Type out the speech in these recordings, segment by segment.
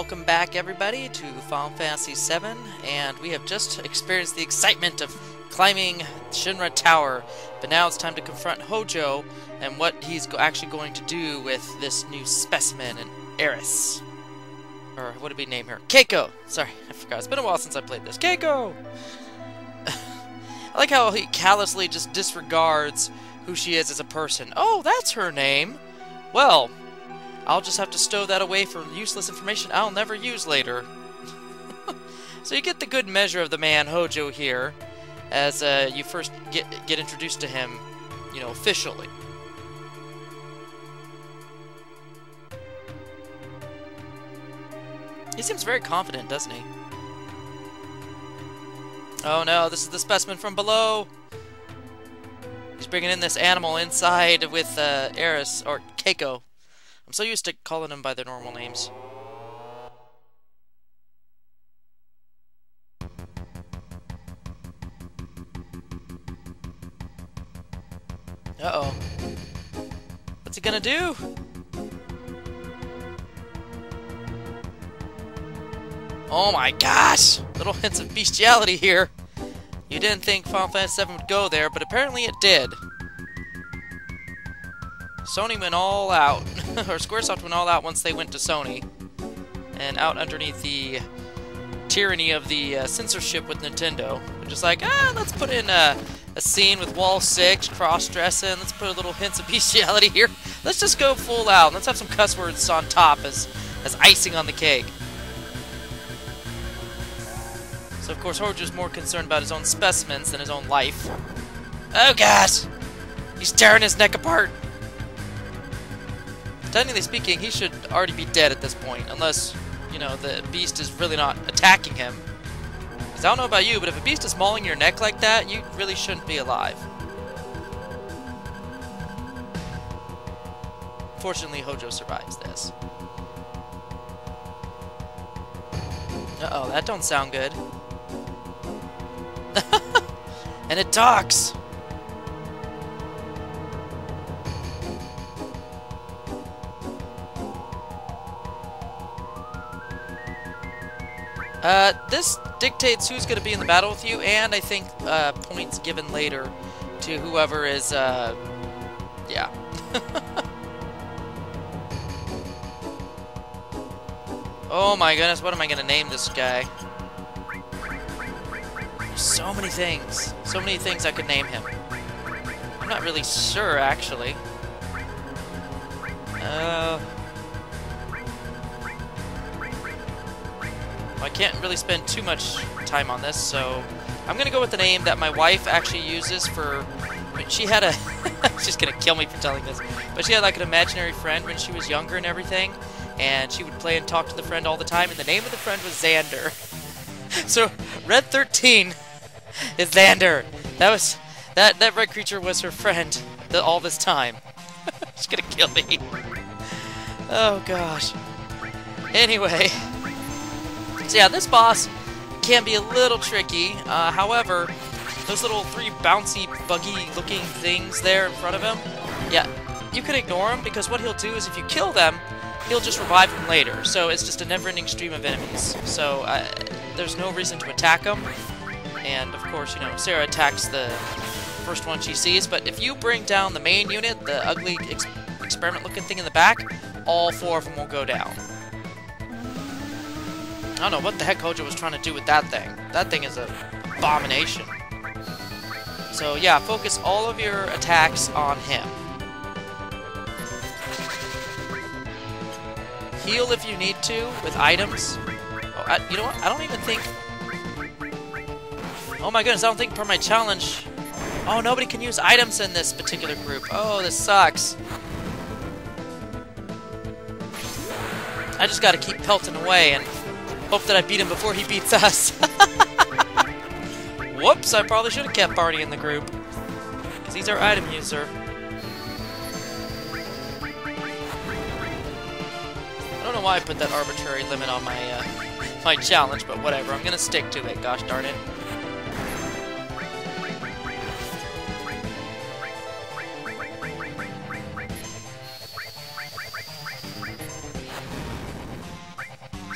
welcome back everybody to Final Fantasy VII, and we have just experienced the excitement of climbing Shinra Tower, but now it's time to confront Hojo and what he's actually going to do with this new specimen, an Eris. Or what did we name her? Keiko! Sorry, I forgot. It's been a while since I played this. Keiko! I like how he callously just disregards who she is as a person. Oh, that's her name! Well, I'll just have to stow that away for useless information I'll never use later. So you get the good measure of the man Hojo here, as you first get introduced to him, you know, officially. He seems very confident, doesn't he? Oh no, this is the specimen from below! He's bringing in this animal inside with Eris, or Keiko. I'm so used to calling them by their normal names. Uh-oh. What's he gonna do? Oh my gosh! Little hints of bestiality here. You didn't think Final Fantasy VII would go there, but apparently it did. Sony went all out, or Squaresoft went all out once they went to Sony, and out underneath the tyranny of the censorship with Nintendo. They're just like, let's put in a scene with Wall 6, cross-dressing, let's put a little hints of bestiality here. Let's just go full out, let's have some cuss words on top as icing on the cake. So of course Hojo's more concerned about his own specimens than his own life. Oh gosh! He's tearing his neck apart! Technically speaking, he should already be dead at this point, unless, you know, the beast is really not attacking him. Because I don't know about you, but if a beast is mauling your neck like that, you really shouldn't be alive. Fortunately, Hojo survives this. Uh-oh, that don't sound good. And it talks! This dictates who's going to be in the battle with you, and I think points given later to whoever is, yeah. Oh my goodness, what am I going to name this guy? There's so many things I could name him. I'm not really sure, actually. I can't really spend too much time on this, so I'm gonna go with the name that my wife actually uses for. I mean, she had a. She's gonna kill me for telling this, but she had like an imaginary friend when she was younger and everything, and she would play and talk to the friend all the time, and the name of the friend was Xander. So Red 13 is Xander. That red creature was her friend all this time. She's gonna kill me. Oh gosh. Anyway. So yeah, this boss can be a little tricky. However, those little three bouncy, buggy-looking things there in front of him, yeah, you can ignore them, because what he'll do is if you kill them, he'll just revive them later. So it's just a never-ending stream of enemies. So there's no reason to attack them. And of course, you know, Sarah attacks the first one she sees. But if you bring down the main unit, the ugly experiment-looking thing in the back, all four of them will go down. I don't know what the heck Hojo was trying to do with that thing. That thing is an abomination. So yeah, focus all of your attacks on him. Heal if you need to with items. Oh, you know what? I don't even think... Oh my goodness, I don't think per my challenge... Oh, nobody can use items in this particular group. Oh, this sucks. I just gotta keep pelting away and hope that I beat him before he beats us. Whoops, I probably should have kept Barty in the group. Because he's our item user. I don't know why I put that arbitrary limit on my my challenge, but whatever. I'm gonna stick to it, gosh darn it.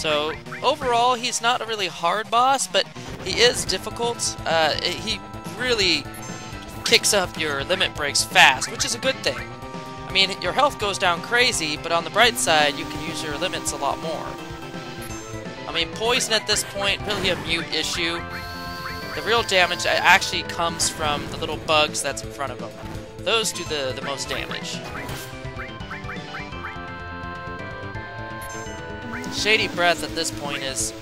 So overall, he's not a really hard boss, but he is difficult. He really kicks up your limit breaks fast, which is a good thing. I mean, your health goes down crazy, but on the bright side, you can use your limits a lot more. I mean, poison at this point, really a mute issue. The real damage actually comes from the little bugs that's in front of him. Those do the most damage. Shady Breath at this point is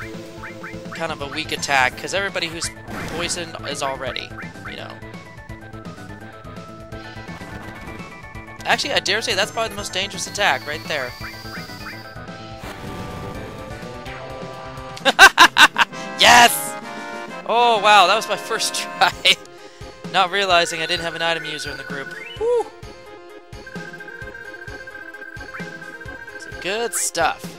kind of a weak attack, because everybody who's poisoned is already, you know. Actually, I dare say that's probably the most dangerous attack right there. Yes! Oh, wow, that was my first try. Not realizing I didn't have an item user in the group. Woo! So good stuff.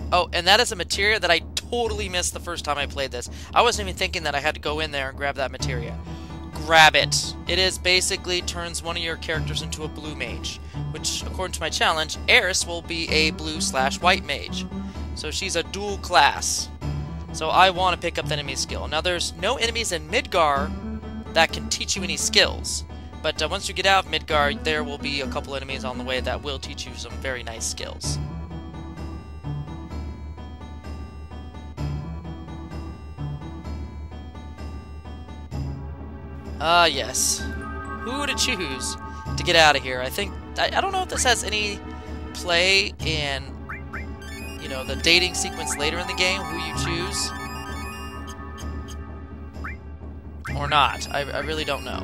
Oh, and that is a materia that I totally missed the first time I played this. I wasn't even thinking that I had to go in there and grab that materia. Grab it. It is basically turns one of your characters into a blue mage, which, according to my challenge, Eris will be a blue/white mage. So she's a dual class. So I want to pick up the enemy skill. Now, there's no enemies in Midgar that can teach you any skills. But once you get out of Midgar, there will be a couple enemies on the way that will teach you some very nice skills. Ah, yes. Who to choose to get out of here? I think... I don't know if this has any play in, you know, the dating sequence later in the game, who you choose. Or not. I really don't know.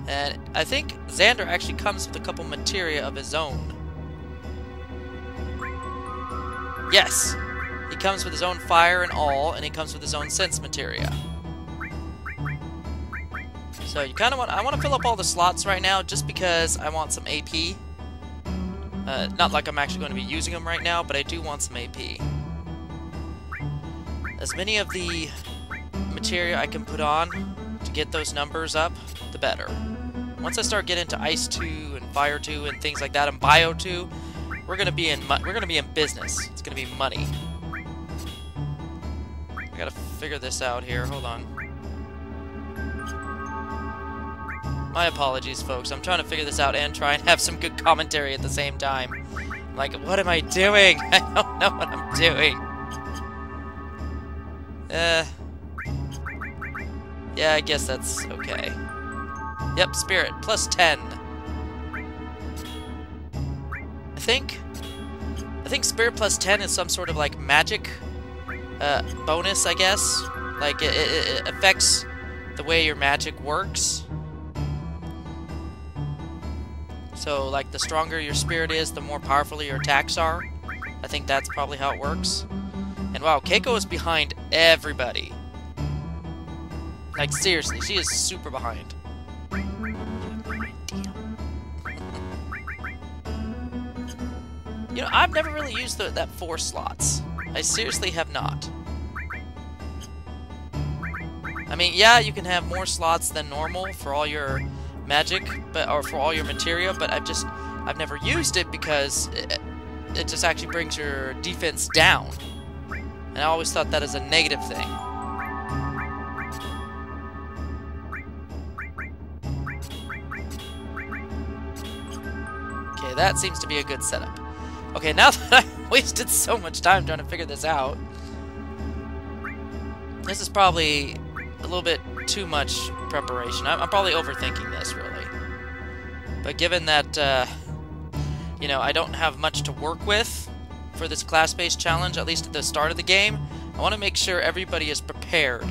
And I think Xander actually comes with a couple materia of his own. Yes! He comes with his own fire and all, and he comes with his own sense materia. So you kind of want... I want to fill up all the slots right now just because I want some AP. Not like I'm actually going to be using them right now, but I do want some AP. As many of the materia I can put on to get those numbers up, the better. Once I start getting into Ice 2 and Fire 2 and things like that, and Bio 2, we're gonna be in business. It's gonna be money. I gotta figure this out here. Hold on. My apologies, folks. I'm trying to figure this out and try and have some good commentary at the same time. I'm like, what am I doing? I don't know what I'm doing. Yeah, I guess that's okay. Yep, Spirit, plus 10. I think Spirit plus 10 is some sort of like magic bonus, I guess. Like it affects the way your magic works. So like the stronger your spirit is, the more powerful your attacks are. I think that's probably how it works. And wow, Keiko is behind everybody. Like seriously, she is super behind. You know, I've never really used that 4 slots. I seriously have not. I mean, yeah, you can have more slots than normal for all your magic, or for all your materia, but I've never used it because it just actually brings your defense down. And I always thought that is a negative thing. Okay, that seems to be a good setup. Okay, now that I wasted so much time trying to figure this out, this is probably a little bit too much preparation. I'm probably overthinking this, really. But given that, you know, I don't have much to work with for this class-based challenge, at least at the start of the game, I want to make sure everybody is prepared.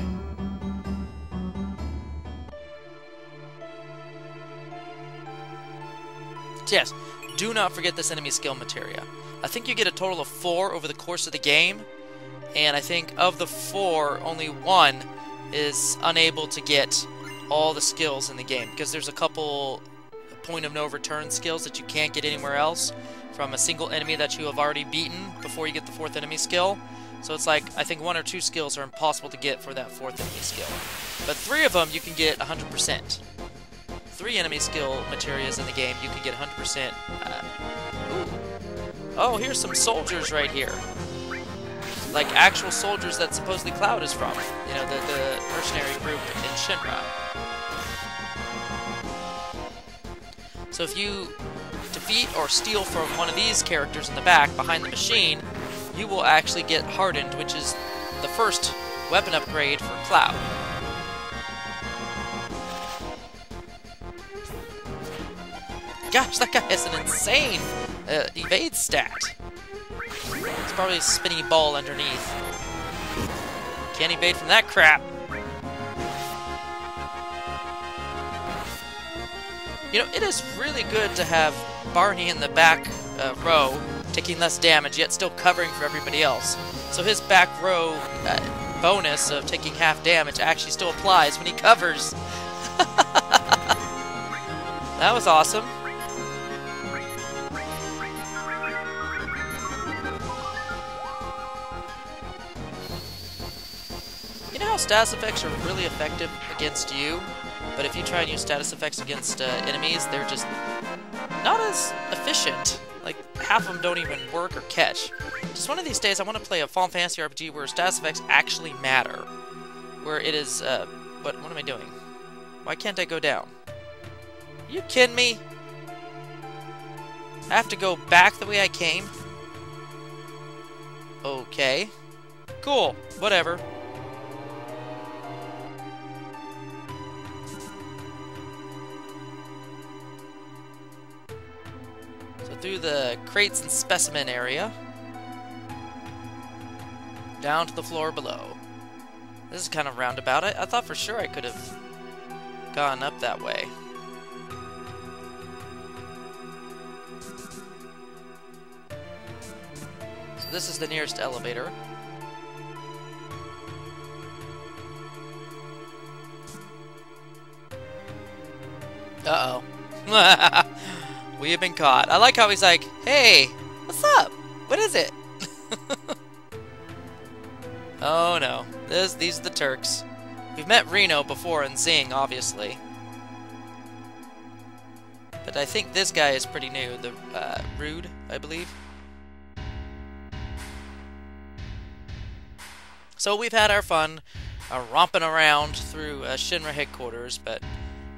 Yes, do not forget this enemy skill materia. I think you get a total of 4 over the course of the game, and I think of the 4, only 1 is unable to get all the skills in the game, because there's a couple point of no return skills that you can't get anywhere else from a single enemy that you have already beaten before you get the 4th enemy skill. So it's like, I think 1 or 2 skills are impossible to get for that 4th enemy skill. But 3 of them you can get 100%. 3 enemy skill Materias in the game, you can get 100%. Ooh. Oh, here's some soldiers right here. Like actual soldiers that supposedly Cloud is from. You know, the mercenary group in Shinra. So if you defeat or steal from one of these characters in the back behind the machine, you will actually get Hardened, which is the first weapon upgrade for Cloud. Gosh, that guy has an insane evade stat. It's probably a spinny ball underneath. Can't evade from that crap. You know, it is really good to have Barney in the back row, taking less damage, yet still covering for everybody else. So his back row bonus of taking half damage actually still applies when he covers. That was awesome. You know how status effects are really effective against you, but if you try and use status effects against enemies, they're just not as efficient. Like, half of them don't even work or catch. Just one of these days, I want to play a Final Fantasy RPG where status effects actually matter. Where it is, what am I doing? Why can't I go down? Are you kidding me? I have to go back the way I came? Okay. Cool. Whatever. Through the crates and specimen area, down to the floor below. This is kind of roundabout. I thought for sure I could have gone up that way. So this is the nearest elevator. Uh-oh. We have been caught. I like how he's like, hey, what's up? What is it? Oh no. These are the Turks. We've met Reno before in Zing, obviously. But I think this guy is pretty new. The Rude, I believe. So we've had our fun romping around through Shinra headquarters, but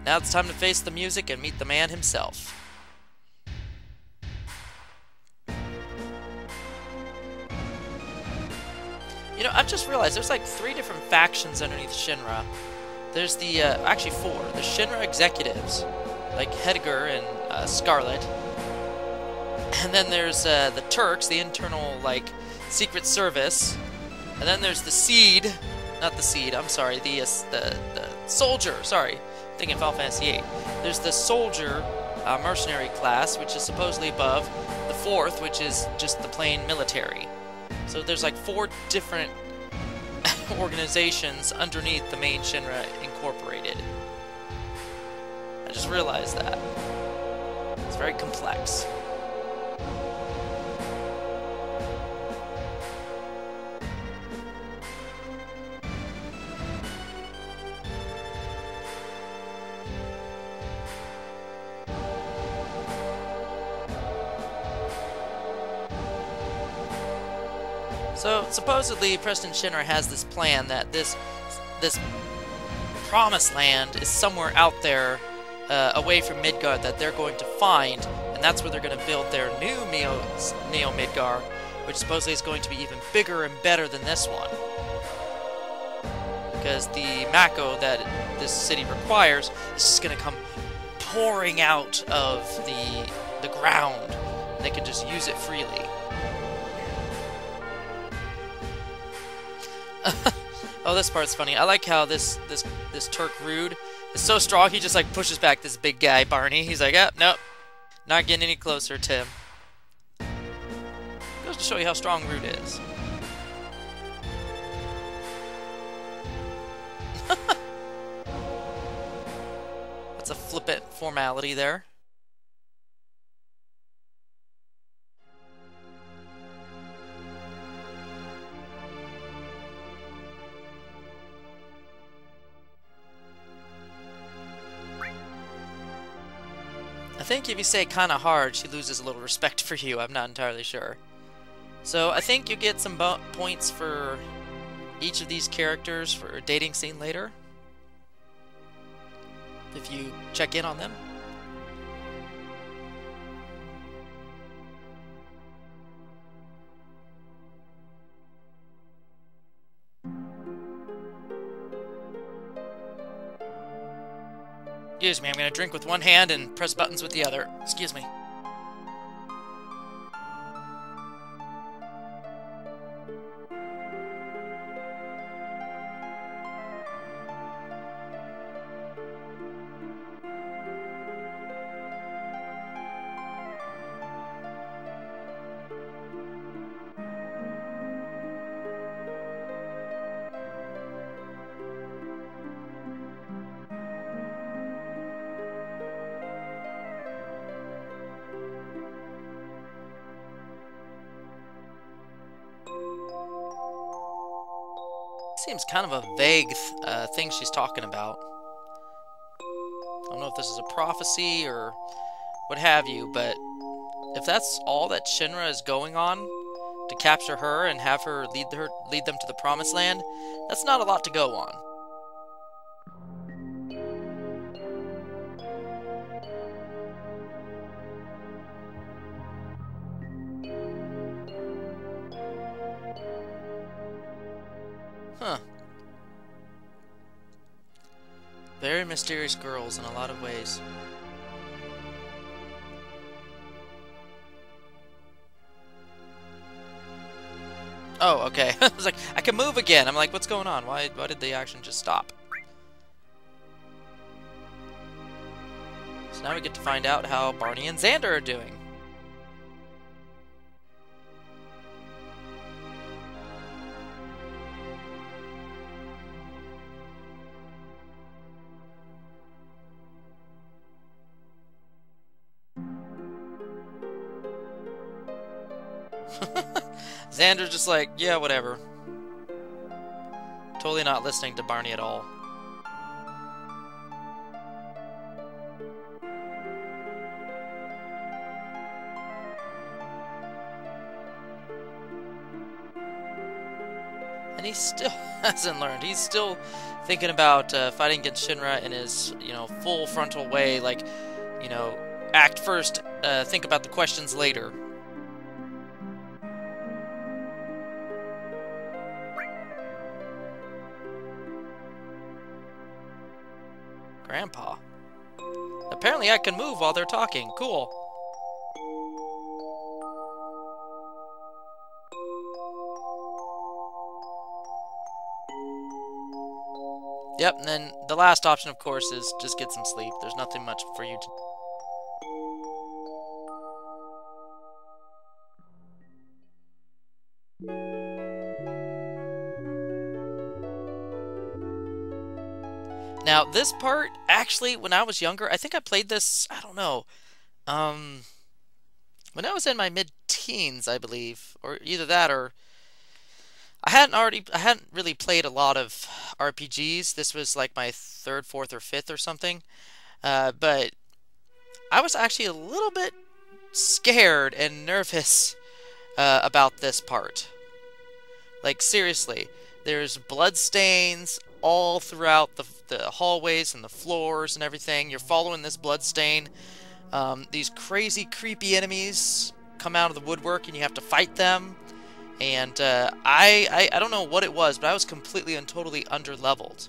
now it's time to face the music and meet the man himself. You know, I've just realized there's like 3 different factions underneath Shinra. There's the, actually 4. The Shinra executives, like Hedgar and Scarlet. And then there's the Turks, the internal, like, secret service. And then there's the Seed, not the Seed, I'm sorry, the Soldier, sorry, I'm thinking Final Fantasy VIII. There's the Soldier mercenary class, which is supposedly above. The 4th, which is just the plain military. So there's like 4 different organizations underneath the main Shinra Incorporated. I just realized that. It's very complex. So, supposedly, President Shinra has this plan that this promised land is somewhere out there, away from Midgard, that they're going to find, and that's where they're going to build their new Neo Midgard, which supposedly is going to be even bigger and better than this one. Because the Mako that this city requires is just going to come pouring out of the ground, and they can just use it freely. Oh, this part's funny. I like how this Turk Rude is so strong, he just like pushes back this big guy, Barney. He's like, oh, nope. Not getting any closer, Tim. Goes to show you how strong Rude is. That's a flippant formality there. think if you say kinda hard, she loses a little respect for you. I'm not entirely sure. So I think you get some points for each of these characters for a dating scene later, if you check in on them. Excuse me, I'm gonna drink with one hand and press buttons with the other. Excuse me. Seems kind of a vague thing she's talking about. I don't know if this is a prophecy or what have you, but if that's all that Shinra is going on to capture her and have her lead them to the promised land, that's not a lot to go on. Huh. Very mysterious girls in a lot of ways. Oh, okay. I was like, I can move again. I'm like, what's going on? Why did the action just stop? So now we get to find out how Barney and Xander are doing. Xander's just like, yeah, whatever. Totally not listening to Barney at all. And he still hasn't learned. He's still thinking about fighting against Shinra in his, full frontal way. Like, act first, think about the questions later. Grandpa. Apparently I can move while they're talking. Cool. Yep, and then the last option, of course, is just get some sleep. There's nothing much for you to... Now, this part, actually, when I was younger, I think I played this, I don't know, when I was in my mid-teens, I believe, or either that or... I hadn't really played a lot of RPGs. This was like my third, fourth, or fifth or something. But I was actually a little bit scared and nervous about this part. Like, seriously, there's blood stains all throughout the hallways and the floors and everything. You're following this blood stain. These crazy, creepy enemies come out of the woodwork and you have to fight them. And I don't know what it was, but I was completely and totally underleveled.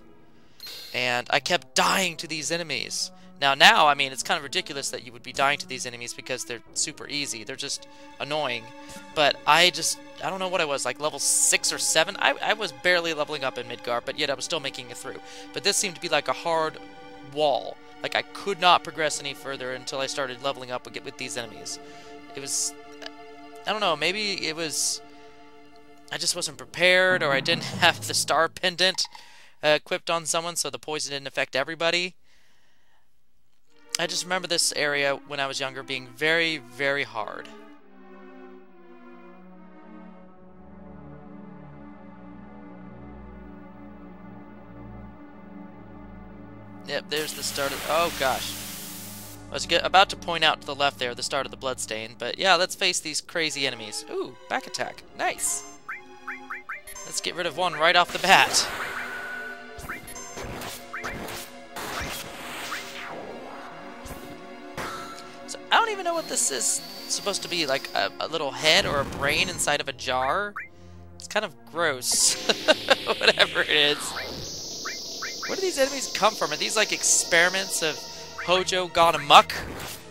And I kept dying to these enemies. Now, I mean, it's kind of ridiculous that you would be dying to these enemies because they're super easy. They're just annoying. But I don't know what I was, like level 6 or 7? I was barely leveling up in Midgar, but yet I was still making it through. But this seemed to be like a hard wall. Like I could not progress any further until I started leveling up with these enemies. It was... I don't know, maybe it was... I just wasn't prepared, or I didn't have the star pendant equipped on someone, so the poison didn't affect everybody. I just remember this area when I was younger being very, very hard. Yep, there's the start of... Oh, gosh. I was about to point out to the left there the start of the bloodstain, but yeah, let's face these crazy enemies. Ooh, back attack. Nice. Let's get rid of one right off the bat. So I don't even know what this is supposed to be, like a little head or a brain inside of a jar. It's kind of gross. Whatever it is. Where do these enemies come from? Are these like experiments of Hojo gone amok?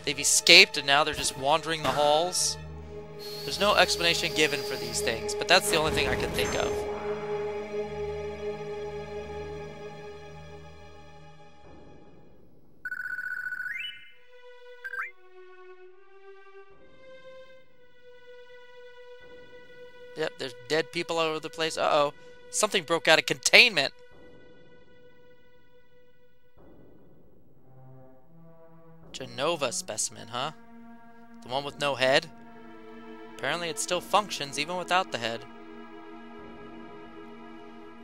They've escaped and now they're just wandering the halls? There's no explanation given for these things, but that's the only thing I can think of. Yep, there's dead people all over the place. Uh-oh. Something broke out of containment. Genova specimen, huh? The one with no head? Apparently it still functions even without the head.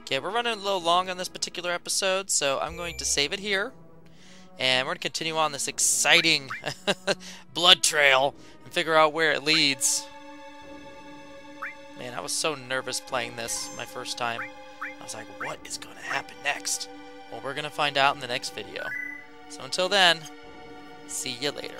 Okay, we're running a little long on this particular episode, so I'm going to save it here. And we're going to continue on this exciting blood trail and figure out where it leads. Man, I was so nervous playing this my first time. I was like, what is going to happen next? Well, we're going to find out in the next video. So until then, see you later.